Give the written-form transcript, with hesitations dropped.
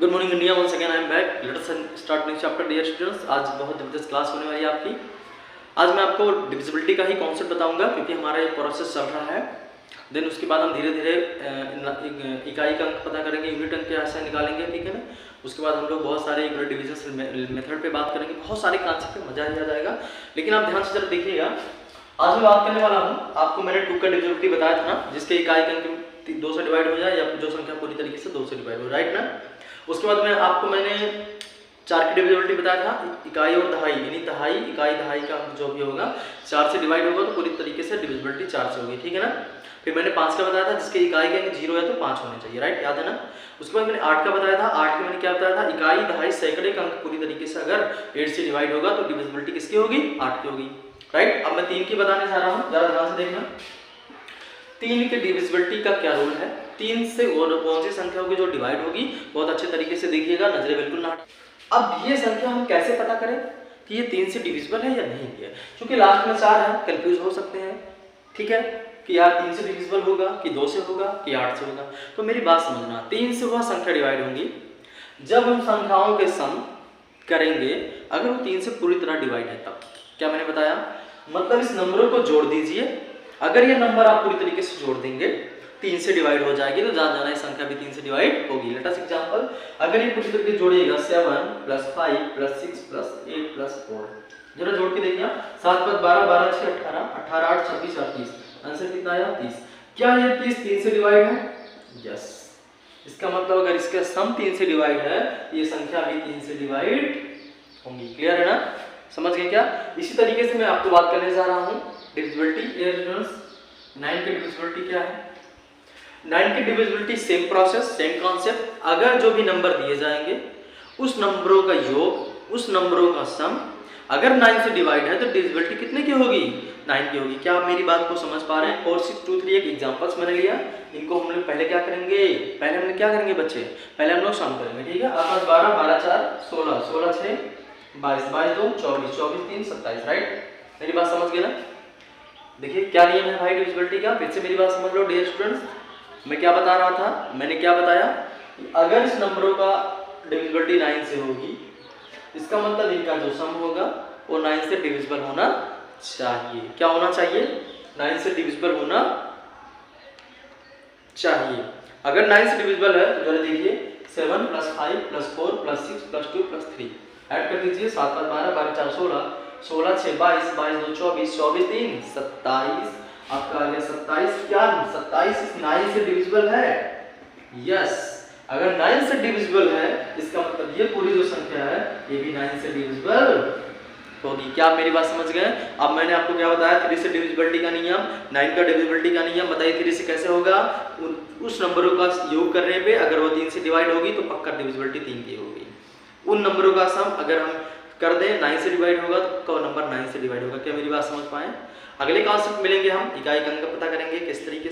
Good morning India, once again I am back. Let us start new chapter dear students. आज बहुत जबरदस्त class होने वाली है आपकी। आज मैं आपको डिविजिबिलिटी का ही कॉन्सेप्ट बताऊंगा क्योंकि हमारा ये प्रोसेस चल रहा है। देन उसके बाद हम धीरे धीरे इकाई का अंक पता करेंगे, यूनिट अंक कैसे निकालेंगे, ठीक है ना। उसके बाद हम लोग बहुत सारे यूनिट डिविजन मेथड पे बात करेंगे, बहुत सारे कॉन्सेप्ट पे मजा ही आ जाएगा। लेकिन आप ध्यान से जरा देखिएगा, आज मैं बात करने वाला हूँ, आपको मैंने 2 का डिविजिबिलिटी बताया था ना, जिसके इकाई का अंक 2 से डिवाइड हो जाए या जो संख्या पूरी तरीके से 2 से डिवाइड हो, राइट ना। उसके बाद मैंने 4 की डिविजिबिलिटी बताया था, इकाई और दहाई, यानी दहाई इकाई दहाई का अंक जो भी होगा 4 से डिवाइड होगा तो पूरी तरीके से डिविजिबिलिटी 4 से होगी, ठीक है ना। फिर मैंने 5 का बताया था, जिसके इकाई का अंक 0 है तो 5 होने चाहिए, राइट, याद है ना। उसके बाद मैंने 8 का बताया था, 8 के मैंने क्या बताया था, इकाई दहाई सैकड़े का अंक पूरी तरीके से अगर 8 से डिवाइड होगा तो डिविजिबिलिटी किसकी होगी, 8 की होगी, राइट। अब मैं 3 की बताने जा रहा हूँ, जरा ध्यान से देखना 3 के डिविजिबिलिटी का क्या रूल है। 3 से और कौन सी संख्या होगी जो डिवाइड होगी, बहुत अच्छे तरीके से देखिएगा, नजरें बिल्कुल ना। अब ये संख्या हम कैसे पता करें कि ये 3 से डिविजिबल है या नहीं है, क्योंकि लास्ट में 4 है, कंफ्यूज हो सकते हैं, ठीक है, कि यार 3 से डिविजिबल होगा कि 2 से होगा कि 8 से होगा। तो मेरी बात समझना, 3 से वह संख्या डिवाइड होंगी जब हम संख्याओं के सम करेंगे, अगर वो 3 से पूरी तरह डिवाइड है तब। क्या मैंने बताया, मतलब इस नंबरों को जोड़ दीजिए, अगर ये नंबर आप पूरी तरीके से जोड़ देंगे 3 से डिवाइड हो जाएगी तो जान जाना ये संख्या भी 3 से डिवाइड होगी। लेट अस एग्जांपल, अगर ये पूरी तरीके से जोड़िएगा 7 + 5 + 6 + 8 + 4, जरा जोड़ के देखिए, 7 + 5 = 12, 12 × 6 = 18, 18 × 8 = 26, 38, आंसर कितना आया, 30। क्या ये 30 3 से डिवाइड है, यस। इसका मतलब अगर इसका सम 3 से डिवाइड है, ये संख्या भी 3 से डिवाइड होंगी। क्लियर है ना, समझ गए क्या। इसी तरीके से मैं आपको बात करने जा रहा हूँ डिविजिबिलिटी। 9 की डिविजिबिलिटी क्या है, 9 की divisibility same process, same concept. अगर जो भी नंबर दिए जाएंगे उस नंबरों का योग, उस नंबरों का सम अगर 9 से डिवाइड है तो डिविजिबिलिटी कितने की होगी, 9 की होगी। क्या आप मेरी बात को समझ पा रहे हैं। 4 6 2 3 एक एग्जांपल्स मैंने लिया, इनको हम लोग पहले क्या करेंगे, पहले हम लोग क्या करेंगे बच्चे, पहले हम लोग सम करेंगे, ठीक है। आपके पास 12 12 4 16 16 6 22 22 2 24 24 3 27, राइट। मेरी बात समझ गए ना। देखिए क्या नियम है भाई डिविजिबिलिटी का, फिर से मेरी बात समझ लो डियर स्टूडेंट्स। मैं क्या बता रहा था, मैंने क्या बताया, अगर इस नंबरों का डिविजिबिलिटी 9 से होगी, इसका मतलब इनका जो सम होगा वो 9 से डिविजिबल होना चाहिए। क्या होना चाहिए, 9 से डिविजिबल होना चाहिए। अगर 9 से डिविजिबल है तो जरा देखिए 7 + 5 + 4 + 6 + 2 + 3 ऐड कर दीजिए, 7 + 12 12 4 16 16 6 22 22 2 24 24 3 27, आपका आ गया 27। क्या 27 इस 9 से डिविजिबल है, यस। अगर 9 से डिविजिबल है इसका मतलब ये पूरी जो संख्या है ये भी 9 से डिविजिबल होगी। क्या आप मेरी बात समझ गए। अब मैंने आपको क्या बताया, 3 से डिविजिबिलिटी का नियम, 9 का डिविजिबिलिटी का नियम। बताइए 3 से कैसे होगा, उस नंबरों का योग करने पे अगर वो 3 से डिवाइड होगी तो पक्का डिविजिबिलिटी 3 की होगी। उन नंबरों का सम अगर हम कर दें 9 से डिवाइड होगा तो नंबर 9 से डिवाइड होगा। क्या मेरी बात समझ पाए। अगले कॉन्सेप्ट मिलेंगे हम, इकाई का अंक पता करेंगे किस तरीके से।